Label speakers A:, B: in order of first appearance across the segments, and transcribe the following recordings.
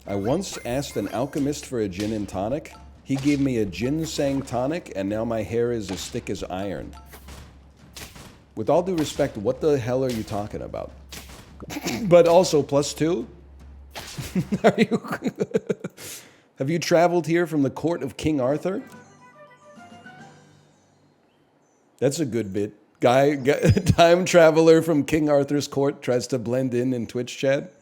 A: I once asked an alchemist for a gin and tonic. He gave me a ginseng tonic, and now my hair is as thick as iron. With all due respect, what the hell are you talking about? But also, +2? Are you... Have you traveled here from the court of King Arthur? That's a good bit. Time traveler from King Arthur's court tries to blend in Twitch chat.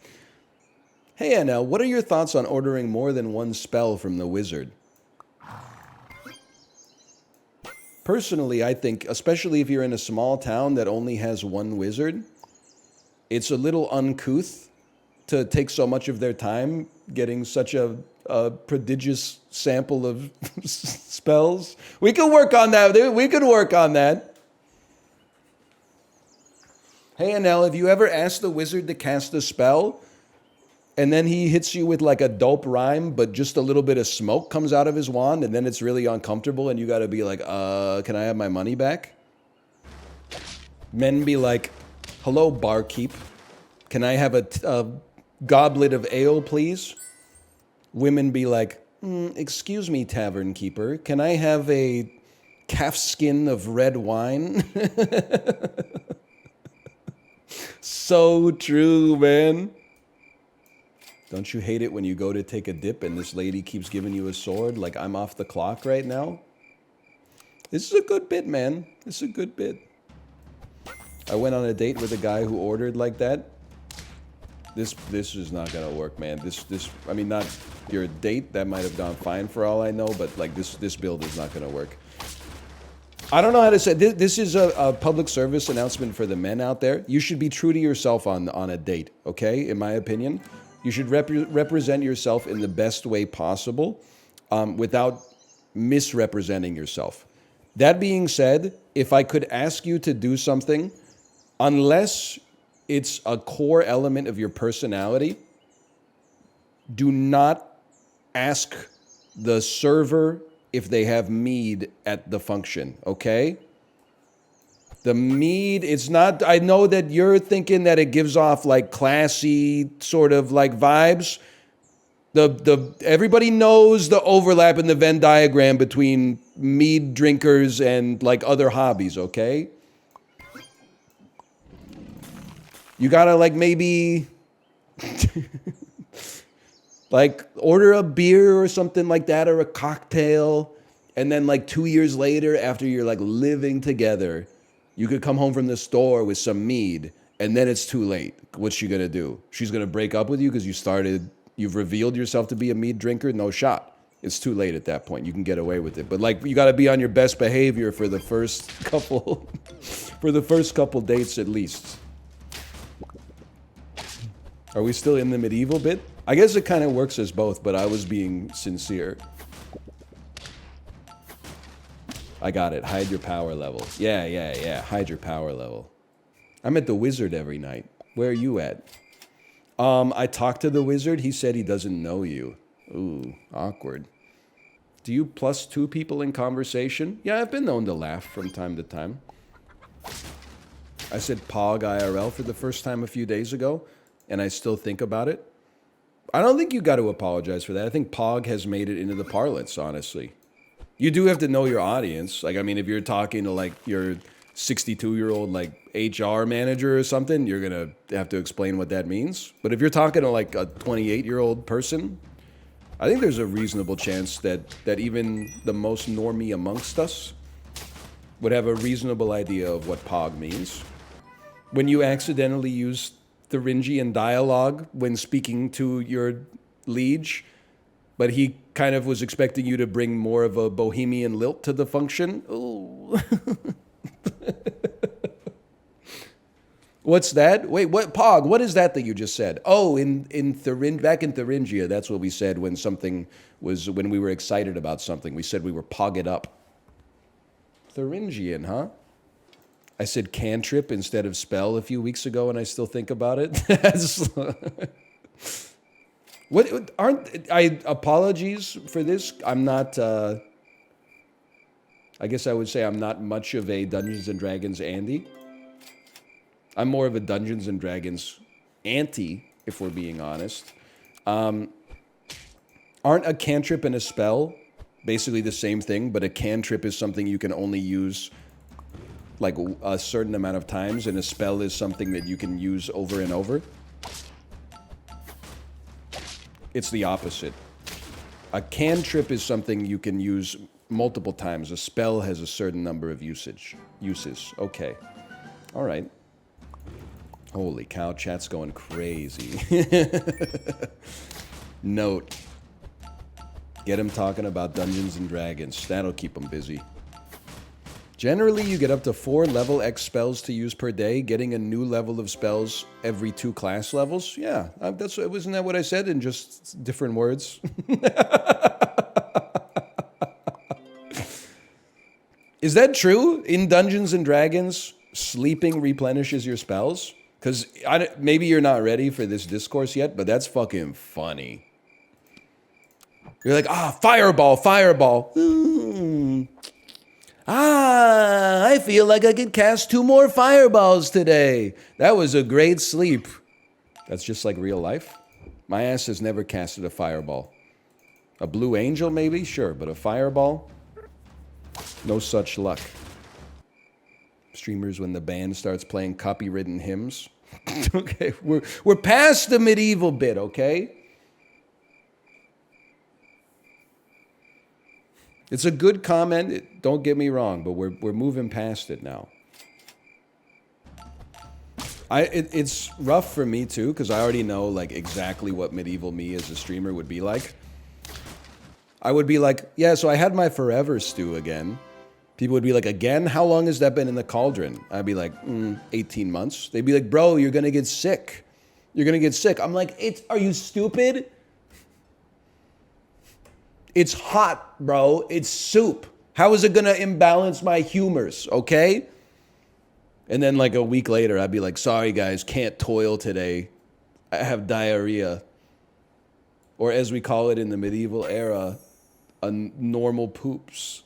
A: Hey, NL, what are your thoughts on ordering more than one spell from the wizard? Personally, I think, especially if you're in a small town that only has one wizard, it's a little uncouth to take so much of their time getting such a prodigious sample of spells. We could work on that, dude. We could work on that. Hey, Anel, have you ever asked the wizard to cast a spell, and then he hits you with like a dope rhyme, but just a little bit of smoke comes out of his wand, and then it's really uncomfortable, and you gotta be like, can I have my money back? Men be like, hello, barkeep. Can I have a goblet of ale, please? Women be like, excuse me, tavern keeper. Can I have a calf skin of red wine? So true, man. Don't you hate it when you go to take a dip and this lady keeps giving you a sword like I'm off the clock right now? This is a good bit, man. This is a good bit. I went on a date with a guy who ordered like that. This is not gonna work, man. I mean, not your date, that might have gone fine for all I know, but like this build is not gonna work. I don't know how to say, this is a public service announcement for the men out there. You should be true to yourself on a date, okay? In my opinion. You should represent yourself in the best way possible without misrepresenting yourself. That being said, if I could ask you to do something, unless it's a core element of your personality, do not ask the server if they have mead at the function, okay? The mead, it's not, I know that you're thinking that it gives off like classy sort of like vibes. Everybody knows the overlap in the Venn diagram between mead drinkers and like other hobbies, okay? You gotta like maybe like order a beer or something like that, or a cocktail, and then like 2 years later, after you're like living together, you could come home from the store with some mead, and then it's too late. What's she gonna do? She's gonna break up with you because you've revealed yourself to be a mead drinker? No shot. It's too late at that point. You can get away with it. But like, you gotta be on your best behavior for the first couple, dates at least. Are we still in the medieval bit? I guess it kind of works as both, but I was being sincere. I got it. Hide your power level. Yeah. Hide your power level. I'm at the wizard every night. Where are you at? I talked to the wizard. He said he doesn't know you. Ooh, awkward. Do you +2 people in conversation? Yeah, I've been known to laugh from time to time. I said Pog IRL for the first time a few days ago, and I still think about it. I don't think you got to apologize for that. I think Pog has made it into the parlance, honestly. You do have to know your audience. Like, I mean, if you're talking to like your 62-year-old like HR manager or something, you're gonna have to explain what that means. But if you're talking to like a 28-year-old person, I think there's a reasonable chance that even the most normie amongst us would have a reasonable idea of what Pog means. When you accidentally use Thuringian dialogue when speaking to your liege, but he kind of was expecting you to bring more of a bohemian lilt to the function. Ooh. What's that? Wait, what, Pog, what is that you just said? Oh, back in Thuringia, that's what we said when when we were excited about something. We said we were pog it up. Thuringian, huh? I said cantrip instead of spell a few weeks ago, and I still think about it. Apologies for this. I'm not, I guess I would say I'm not much of a Dungeons & Dragons Andy. I'm more of a Dungeons & Dragons anti, if we're being honest. Aren't a cantrip and a spell basically the same thing, but a cantrip is something you can only use like a certain amount of times, and a spell is something that you can use over and over? It's the opposite. A cantrip is something you can use multiple times. A spell has a certain number of uses. Okay. All right. Holy cow, chat's going crazy. Note. Get him talking about Dungeons and Dragons. That'll keep him busy. Generally, you get up to 4 level X spells to use per day, getting a new level of spells every 2 class levels. Yeah, wasn't that what I said in just different words? Is that true? In Dungeons and Dragons, sleeping replenishes your spells? Because maybe you're not ready for this discourse yet, but that's fucking funny. You're like, fireball, fireball. I feel like I could cast 2 more fireballs today. That was a great sleep. That's just like real life. My ass has never casted a fireball. A blue angel, maybe? Sure, but a fireball? No such luck. Streamers when the band starts playing copywritten hymns. Okay, we're past the medieval bit, okay? It's a good comment, don't get me wrong, but we're moving past it now. It's rough for me too, because I already know like exactly what medieval me as a streamer would be like. I would be like, yeah, so I had my forever stew again. People would be like, again? How long has that been in the cauldron? I'd be like, 18 months. They'd be like, bro, you're gonna get sick. You're gonna get sick. I'm like, are you stupid? It's hot, bro. It's soup. How is it gonna imbalance my humors, okay? And then like a week later, I'd be like, sorry guys, can't toil today. I have diarrhea. Or as we call it in the medieval era, a normal poops.